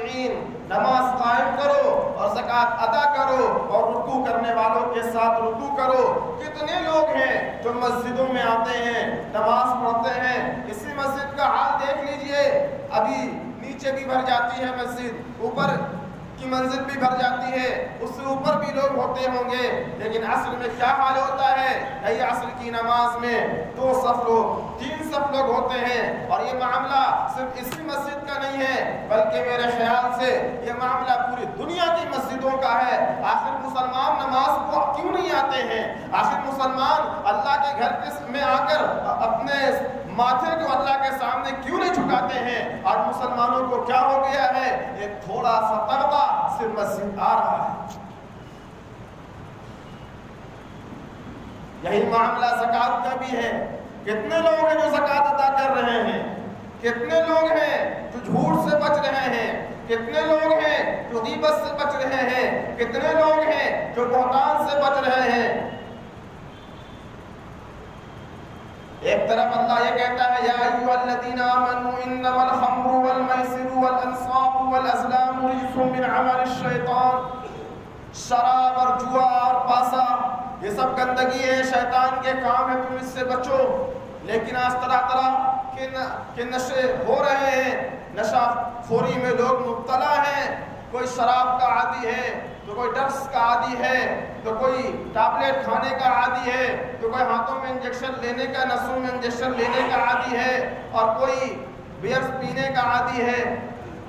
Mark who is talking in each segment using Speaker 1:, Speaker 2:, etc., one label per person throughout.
Speaker 1: الراکعین، نماز قائم کرو اور زکوٰۃ ادا کرو اور رکوع کرنے والوں کے ساتھ رکوع کرو۔ کتنے لوگ ہیں جو مسجدوں میں آتے ہیں، نماز پڑھتے ہیں، اسی مسجد کا حال دیکھ لیجئے، ابھی نیچے بھی بھر جاتی ہے مسجد، اوپر کی منزل بھی بھر جاتی ہے، اس سے اوپر بھی لوگ ہوتے ہوں گے، لیکن عصر میں کیا حال ہوتا ہے؟ یہی عصر کی نماز میں 2 صف لوگ، 3 صف لوگ ہوتے ہیں، اور یہ معاملہ صرف اسی مسجد کا نہیں ہے، بلکہ میرے خیال سے یہ معاملہ پوری دنیا کی مسجدوں کا ہے۔ آخر مسلمان نماز کو کیوں نہیں آتے ہیں؟ آخر مسلمان اللہ کے گھر میں آ کر اپنے ماتھے کو اللہ کے سامنے کیوں نہیں جھکاتے ہیں؟ اور مسلمانوں کو کیا ہو گیا ہے؟ ایک تھوڑا سا طبقہ صرف مسجد آ رہا ہے۔ یہی معاملہ زکوٰۃ کا بھی ہے۔ کتنے لوگ ہیں جو زکوٰۃ ادا کر رہے ہیں؟ کتنے لوگ ہیں جو جھوٹ سے بچ رہے ہیں؟ کتنے لوگ ہیں جو غیبت سے بچ رہے ہیں؟ کتنے لوگ ہیں جو بہتان سے بچ رہے ہیں؟ ایک طرف اللہ یہ کہتا ہے یا ایھا الذین آمنوا انما الخمر والمیسر والانصاب والازلام رجس من عمل الشیطان، شراب اور جوا اور پاسا یہ سب گندگی ہے، شیطان کے کام ہے، تم اس سے بچو۔ لیکن آج طرح طرح کے نشے ہو رہے ہیں، نشہ خوری میں لوگ مبتلا ہیں، کوئی شراب کا عادی ہے، تو کوئی ڈرگس کا عادی ہے، تو کوئی ٹیبلٹ کھانے کا عادی ہے، تو کوئی ہاتھوں میں انجیکشن لینے کا، نسوں میں انجیکشن لینے کا عادی ہے، اور کوئی بیئرز پینے کا عادی ہے۔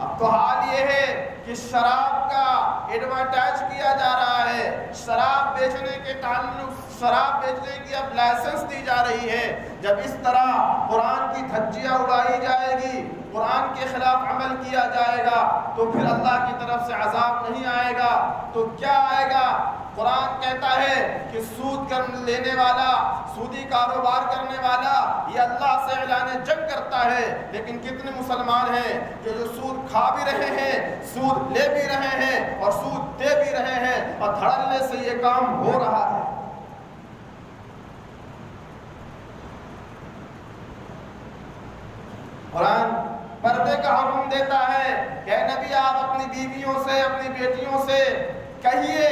Speaker 1: اب تو حال یہ ہے کہ شراب کا ایڈورٹائز کیا جا رہا ہے، شراب بیچنے کے تعلق، شراب بیچنے کی اب لائسنس دی جا رہی ہے۔ جب اس طرح قرآن کی دھجیاں اڑائی جائے گی، قرآن کے خلاف عمل کیا جائے گا، تو پھر اللہ کی طرف سے عذاب نہیں آئے گا تو کیا آئے گا؟ قرآن کہتا ہے کہ سود لینے والا، سودی کاروبار کرنے والا یہ اللہ سے اعلان جنگ کرتا ہے، لیکن کتنے مسلمان ہیں کہ جو سود کھا بھی رہے ہیں، سود لے بھی رہے ہیں اور سود دے بھی رہے ہیں، اور دھڑلے سے یہ کام ہو رہا ہے۔ قرآن پردے کا حکم دیتا ہے کہ اے نبی آپ اپنی بیویوں سے، اپنی بیٹیوں سے کہیے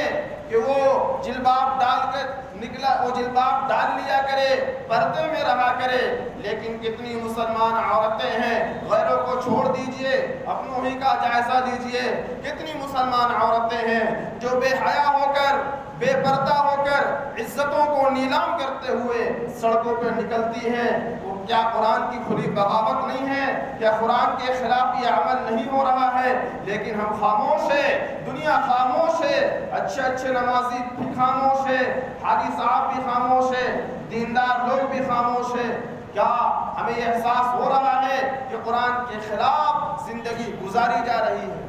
Speaker 1: کہ وہ جلباب ڈال کر نکلا، وہ جلباب ڈال لیا کرے، پردے میں رہا کرے۔ لیکن کتنی مسلمان عورتیں ہیں، غیروں کو چھوڑ دیجئے، اپنوں ہی کا جائزہ لیجئے، کتنی مسلمان عورتیں ہیں جو بے حیا ہو کر، بے پردہ ہو کر، عزتوں کو نیلام کرتے ہوئے سڑکوں پہ نکلتی ہیں۔ وہ کیا قرآن کی کھلی بغاوت نہیں ہے؟ کیا قرآن کے خلاف یہ عمل نہیں ہو رہا ہے؟ لیکن ہم خاموش ہیں، دنیا خاموش ہے، اچھے اچھے نمازی بھی خاموش ہے، حاجی صاحب بھی خاموش ہے، دیندار لوگ بھی خاموش ہیں۔ کیا ہمیں یہ احساس ہو رہا ہے کہ قرآن کے خلاف زندگی گزاری جا رہی ہے؟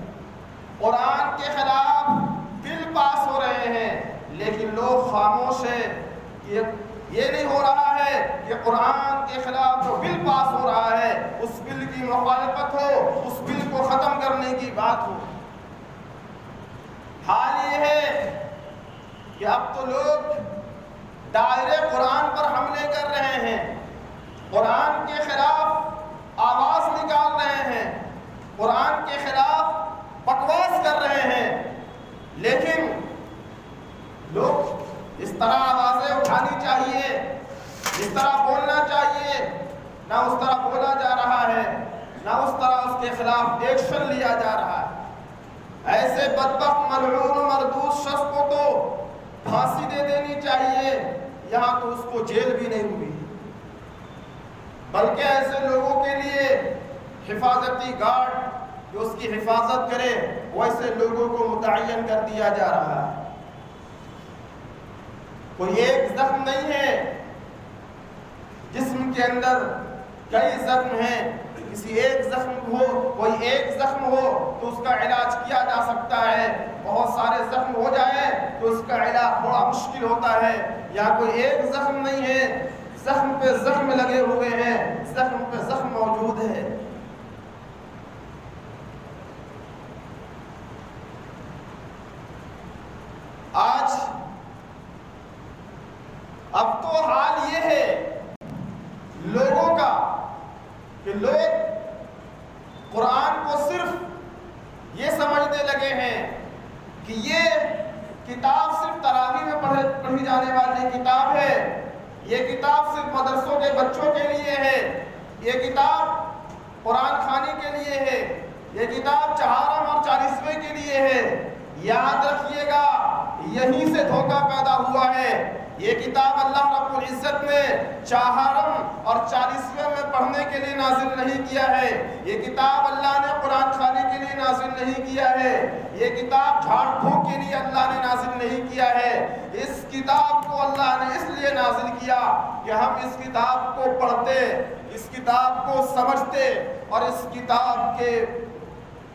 Speaker 1: قرآن کے خلاف بل پاس ہو رہے ہیں، لیکن لوگ خاموش ہیں۔ یہ نہیں ہو رہا ہے کہ قرآن کے خلاف جو بل پاس ہو رہا ہے اس بل کی مخالفت ہو، اس بل کو ختم کرنے کی بات ہو۔ حال یہ ہے کہ اب تو لوگ دائرے قرآن پر حملے کر رہے ہیں، قرآن کے خلاف آواز نکال رہے ہیں، قرآن کے خلاف بکواس کر رہے ہیں، لیکن لوگ اس طرح آوازیں اٹھانی چاہیے، اس طرح بولنا چاہیے، نہ اس طرح بولا جا رہا ہے، نہ اس طرح اس کے خلاف ایکشن لیا جا رہا ہے۔ ایسے بدبخت ملعون و مردود شخص کو تو پھانسی دے دینی چاہیے، یہاں تو اس کو جیل بھی نہیں ہوئی، بلکہ ایسے لوگوں کے لیے حفاظتی گارڈ جو اس کی حفاظت کرے، ویسے لوگوں کو متعین کر دیا جا رہا ہے۔ کوئی ایک زخم نہیں ہے، جسم کے اندر کئی زخم ہیں، کسی ایک زخم ہو، کوئی ایک زخم ہو تو اس کا علاج کیا جا سکتا ہے، بہت سارے زخم ہو جائیں تو اس کا علاج تھوڑا مشکل ہوتا ہے۔ یہاں کوئی ایک زخم نہیں ہے، زخم پہ زخم لگے ہوئے ہیں، زخم پہ زخم موجود ہے۔ آج اب تو حال یہ ہے لوگوں کا کہ لوگ قرآن کو صرف یہ کہ یہ کتاب صرف تراویح میں پڑھی جانے والی کتاب ہے، یہ کتاب صرف مدرسوں کے بچوں کے لیے ہے، یہ کتاب قرآن خوانی کے لیے ہے، یہ کتاب چہارم اور چالیسویں کے لیے ہے۔ یاد رکھیے گا، یہیں سے دھوکہ پیدا ہوا ہے۔ یہ کتاب اللہ رب العزت نے چہارم اور چالیسویں میں پڑھنے کے لیے نازل نہیں کیا ہے، یہ کتاب اللہ نے قرآن خوانی کے لیے نازل نہیں کیا ہے، یہ کتاب جھاڑ پھونک کے لیے اللہ نے نازل نہیں کیا ہے۔ اس کتاب کو اللہ نے اس لیے نازل کیا کہ ہم اس کتاب کو پڑھتے، اس کتاب کو سمجھتے اور اس کتاب کے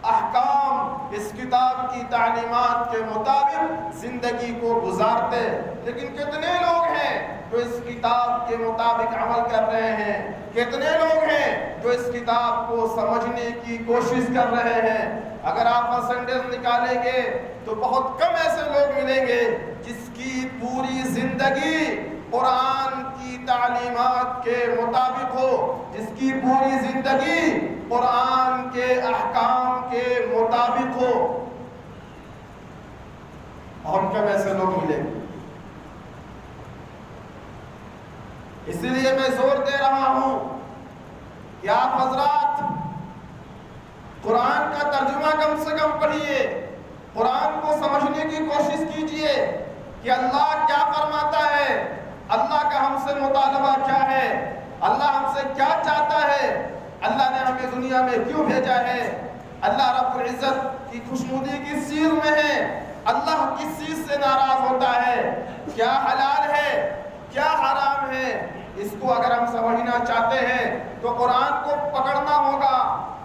Speaker 1: احکام، اس کتاب کی تعلیمات کے مطابق زندگی کو گزارتے۔ لیکن کتنے لوگ ہیں جو اس کتاب کے مطابق عمل کر رہے ہیں؟ کتنے لوگ ہیں جو اس کتاب کو سمجھنے کی کوشش کر رہے ہیں؟ اگر آپ پرسنٹیج نکالیں گے تو بہت کم ایسے لوگ ملیں گے جس کی پوری زندگی قرآن کی تعلیمات کے مطابق ہو، جس کی پوری زندگی قرآن کے احکام کے مطابق ہو۔ اور کم ایسے لوگ ملیں گے۔ اس لیے میں زور دے رہا ہوں کہ آپ حضرات قرآن کا ترجمہ کم سے کم پڑھیے، قرآن کو سمجھنے کی کوشش کیجئے کہ اللہ کیا فرماتا ہے، اللہ کا ہم سے مطالبہ کیا ہے، اللہ ہم سے کیا چاہتا ہے، اللہ نے ہمیں دنیا میں کیوں بھیجا ہے، اللہ رب العزت کی خوشنودی کس چیز میں ہے، اللہ کس چیز سے ناراض ہوتا ہے، کیا حلال ہے کیا حرام ہے۔ اس کو اگر ہم سمجھنا چاہتے ہیں تو قرآن کو پکڑنا ہوگا،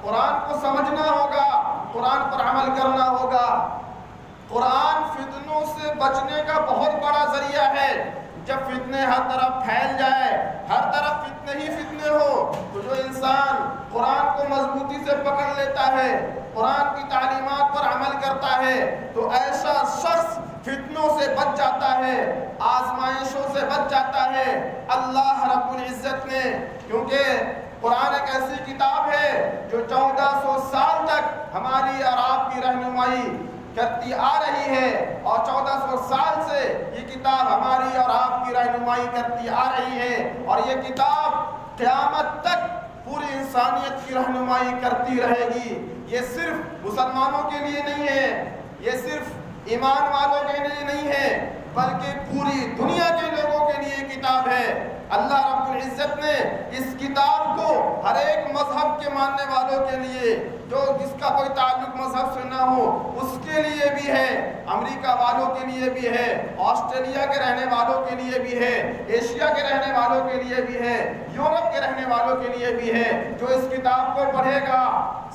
Speaker 1: قرآن کو سمجھنا ہوگا، قرآن پر عمل کرنا ہوگا۔ قرآن فتنوں سے بچنے کا بہت بڑا ذریعہ ہے۔ جب فتنے ہر طرف پھیل جائے، ہر طرف فتنے ہی فتنے ہو، تو جو انسان قرآن کو مضبوطی سے پکڑ لیتا ہے، قرآن کی تعلیمات پر عمل کرتا ہے، تو ایسا شخص فتنوں سے بچ جاتا ہے، آزمائشوں سے بچ جاتا ہے۔ اللہ رب العزت نے، کیونکہ قرآن ایک ایسی کتاب ہے جو 1400 سال تک ہماری اور آپ کی رہنمائی کرتی آ رہی ہے، اور 1400 سال سے یہ کتاب ہماری اور آپ کی رہنمائی کرتی آ رہی ہے، اور یہ کتاب قیامت تک پوری انسانیت کی رہنمائی کرتی رہے گی۔ یہ صرف مسلمانوں کے لیے نہیں ہے، یہ صرف ایمان والوں کے لیے نہیں ہے، بلکہ پوری دنیا کے لوگوں کے لیے کتاب ہے۔ اللہ رب العزت نے اس کتاب کو ہر ایک مذہب کے ماننے والوں کے لیے، جو جس کا کوئی تعلق مذہب سے نہ ہو، اس کے لیے بھی ہے، امریکہ والوں کے لیے بھی ہے، آسٹریلیا کے رہنے والوں کے لیے بھی ہے، ایشیا کے رہنے والوں کے لیے بھی ہے، یورپ کے رہنے والوں کے لیے بھی ہے۔ جو اس کتاب کو پڑھے گا،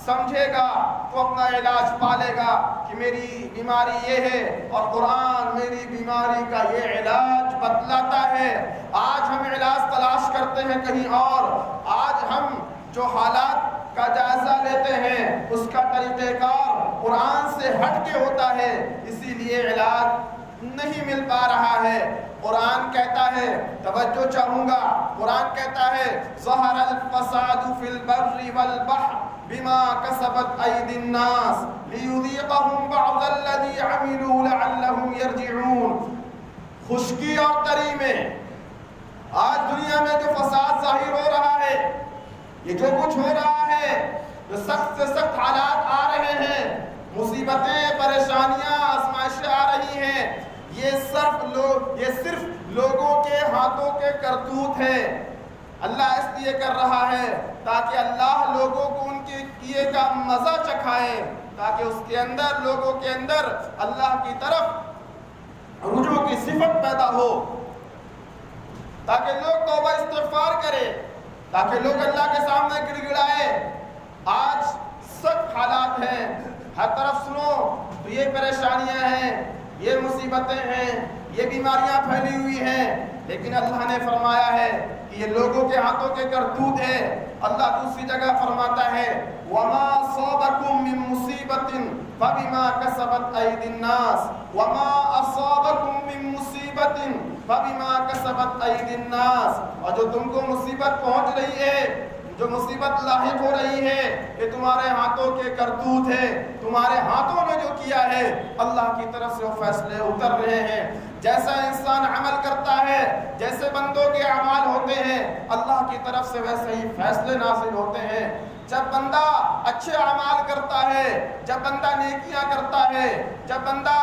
Speaker 1: سمجھے گا، تو اپنا علاج پالے گا کہ میری بیماری یہ ہے اور قرآن میری بیماری کا یہ علاج بتلاتا ہے۔ آج ہم علاج تلاش کرتے ہیں کہیں اور، آج ہم جو حالات کا جائزہ لیتے ہیں اس کا طریقہ کار قرآن سے ہٹ کے ہوتا ہے، اسی لیے علاج نہیں مل پا رہا ہے۔ قرآن کہتا ہے، توجہ چاہوں گا، قرآن کہتا ہے ظہر الفساد فی البر والبحر بما کسبت ایدی الناس لیذیقہم بعض الذی عملوا لعلہم یرجعون۔ خشکی اور تری میں آج دنیا میں جو فساد ظاہر ہو رہا ہے، یہ جو کچھ ہو رہا ہے، جو سخت سے سخت حالات آ رہے ہیں، مصیبتیں، پریشانیاں، آزمائشیں آ رہی ہیں، یہ صرف لوگوں کے ہاتھوں کے کرتوت ہے۔ اللہ اس لیے کر رہا ہے تاکہ اللہ لوگوں کو ان کے کیے کا مزہ چکھائے، تاکہ اس کے اندر، لوگوں کے اندر اللہ کی طرف رجوع کی صفت پیدا ہو، تاکہ لوگ توبہ استغفار کرے، تاکہ لوگ اللہ کے سامنے گڑ گڑائے۔ آج سخت حالات ہیں، ہر طرف سنو تو یہ پریشانیاں ہیں، یہ مصیبتیں ہیں، یہ بیماریاں پھیلی ہوئی ہیں، لیکن اللہ نے فرمایا ہے کہ یہ لوگوں کے ہاتھوں کے کرتوت ہے۔ اللہ دوسری جگہ فرماتا ہے وَمَا أَصَابَكُم مِّن مُّصِيبَةٍ فَبِمَا كَسَبَتْ أَيْدِي النَّاسِ وَمَا أَصَابَكُم مِّن مُّصِيبَةٍ فَبِمَا كَسَبَتْ أَيْدِي النَّاسِ۔ اور جو تم کو مصیبت پہنچ رہی ہے، جو مصیبت لاحق ہو رہی ہے یہ تمہارے ہاتھوں کے کرتوت ہے، تمہارے ہاتھوں نے جو کیا ہے، اللہ کی طرف سے وہ فیصلے اتر رہے ہیں۔ جیسا انسان عمل کرتا ہے، جیسے بندوں کے اعمال ہوتے ہیں، اللہ کی طرف سے ویسے ہی فیصلے نازل ہوتے ہیں۔ جب بندہ اچھے اعمال کرتا ہے، جب بندہ نیکیاں کرتا ہے، جب بندہ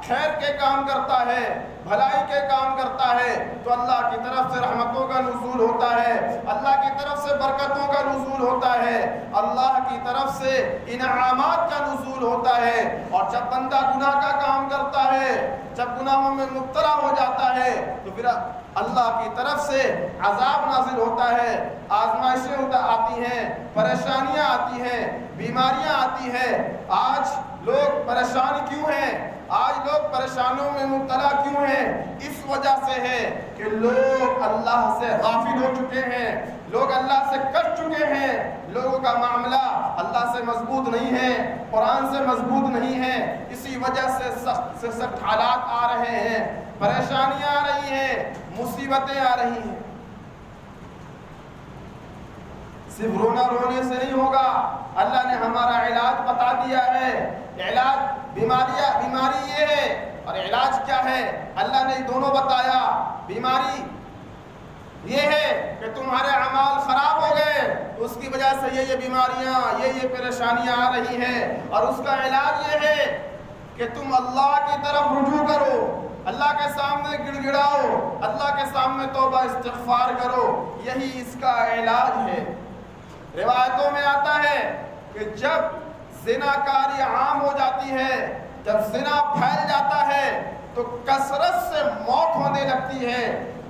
Speaker 1: خیر کے کام کرتا ہے، بھلائی کے کام کرتا ہے، تو اللہ کی طرف سے رحمتوں کا نزول ہوتا ہے، اللہ کی طرف سے برکتوں کا نزول ہوتا ہے، اللہ کی طرف سے انعامات کا نزول ہوتا ہے۔ اور جب بندہ گناہ کا کام کرتا ہے، جب گناہوں میں مبتلا ہو جاتا ہے، تو پھر اللہ کی طرف سے عذاب نازل ہوتا ہے، آزمائشیں آتی ہیں، پریشانیاں آتی ہیں، بیماریاں آتی ہیں۔ آج لوگ پریشان کیوں ہیں؟ آج لوگ پریشانیوں میں مبتلا کیوں ہیں؟ اس وجہ سے ہے کہ لوگ اللہ سے غافل ہو چکے ہیں، لوگ اللہ سے کٹ چکے ہیں، لوگوں کا معاملہ اللہ سے مضبوط نہیں ہے، قرآن سے مضبوط نہیں ہے۔ اسی وجہ سے سخت سے سخت حالات آ رہے ہیں، پریشانیاں آ رہی ہیں، مصیبتیں آ رہی ہیں۔ صرف رونا رونے سے نہیں ہوگا، اللہ نے ہمارا علاج بتا دیا ہے۔ علاج بیماری یہ ہے، اور علاج کیا ہے؟ اللہ نے دونوں بتایا۔ بیماری یہ ہے کہ تمہارے اعمال خراب ہو گئے، اس کی وجہ سے یہ بیماریاں، یہ پریشانیاں آ رہی ہیں، اور اس کا علاج یہ ہے کہ تم اللہ کی طرف رجوع کرو، اللہ کے سامنے گڑ گڑاؤ، اللہ کے سامنے توبہ استغفار کرو، یہی اس کا علاج ہے۔ روایتوں میں آتا ہے کہ جب زنا کاری عام ہو جاتی ہے، جب زنا پھیل جاتا ہے، تو کثرت سے موت ہونے لگتی ہے،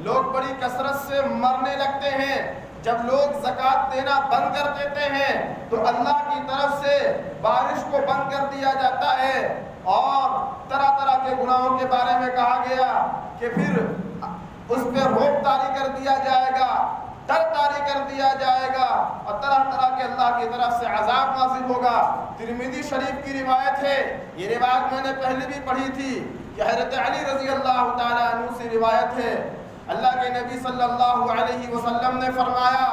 Speaker 1: لوگ بڑی کثرت سے مرنے لگتے ہیں۔ جب لوگ زکوٰۃ دینا بند کر دیتے ہیں تو اللہ کی طرف سے بارش کو بند کر دیا جاتا ہے، اور طرح طرح کے گناہوں کے بارے میں کہا گیا کہ پھر اس پہ روک طاری کر دیا جائے گا، ڈر طاری کر دیا جائے گا، اور طرح طرح کے اللہ کی طرف سے عذاب نازل ہوگا۔ ترمذی شریف کی روایت ہے، یہ روایت میں نے پہلے بھی پڑھی تھی، کہ حضرت علی رضی اللہ تعالیٰ عنہ سے روایت ہے، اللہ کے نبی صلی اللہ علیہ وسلم نے فرمایا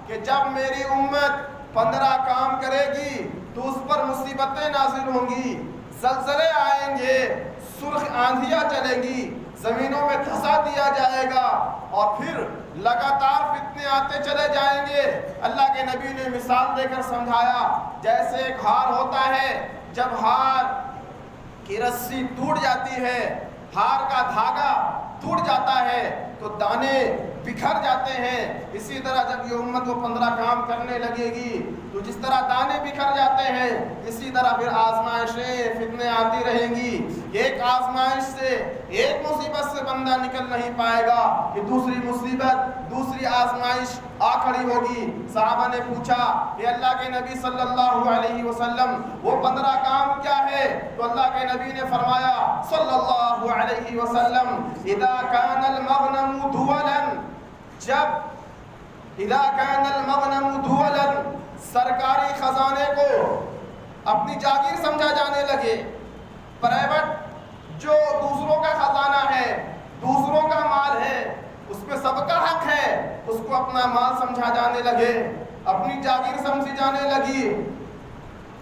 Speaker 1: کہ جب میری امت 15 کام کرے گی تو اس پر مصیبتیں نازل ہوں گی، زلزلے آئیں گے، سرخ آندھیاں چلیں گی، زمینوں میں دھسا دیا جائے گا، اور پھر لگاتار فتنے آتے چلے جائیں گے۔ اللہ کے نبی نے مثال دے کر سمجھایا، جیسے ایک ہار ہوتا ہے، جب ہار کی رسی ٹوٹ جاتی ہے، ہار کا دھاگا ٹوٹ جاتا ہے تو دانے بکھر جاتے ہیں، اسی طرح جب یہ امت وہ 15 کام کرنے لگے گی تو جس طرح دانے بکھر جاتے ہیں، اسی طرح پھر آزمائشیں فتنے آتی رہیں گی۔ ایک آزمائش سے، ایک مصیبت سے بندہ نکل نہیں پائے گا کہ دوسری مصیبت، دوسری آزمائش آ کھڑی ہوگی۔ صحابہ نے پوچھا کہ اللہ کے نبی صلی اللہ علیہ وسلم وہ 15 کام کیا ہے؟ تو اللہ کے نبی نے فرمایا صلی اللہ علیہ وسلم، اذا کان المغنم دولا، جب اذا کان المغنم دولا، سرکاری خزانے کو اپنی جاگیر سمجھا جانے لگے، پرائیویٹ جو دوسروں کا خزانہ ہے، دوسروں کا مال ہے، اس پہ سب کا حق ہے، اس کو اپنا مال سمجھا جانے لگے، اپنی جاگیر سمجھی جانے لگی،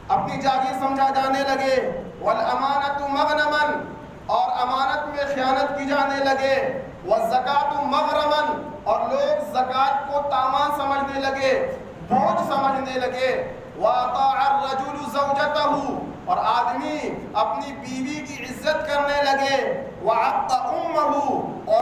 Speaker 1: اپنی جاگیر سمجھا جانے لگے۔ والامانۃ مغنما، اور امانت میں خیانت کی جانے لگے۔ والزکاۃ مغرما، اور لوگ زکوٰۃ کو تاوان سمجھنے لگے، بوجھ سمجھنے لگے۔ واطاع الرجل زوجته، اور آدمی اپنی بیوی کی عزت کرنے لگے۔ وعق امه، اور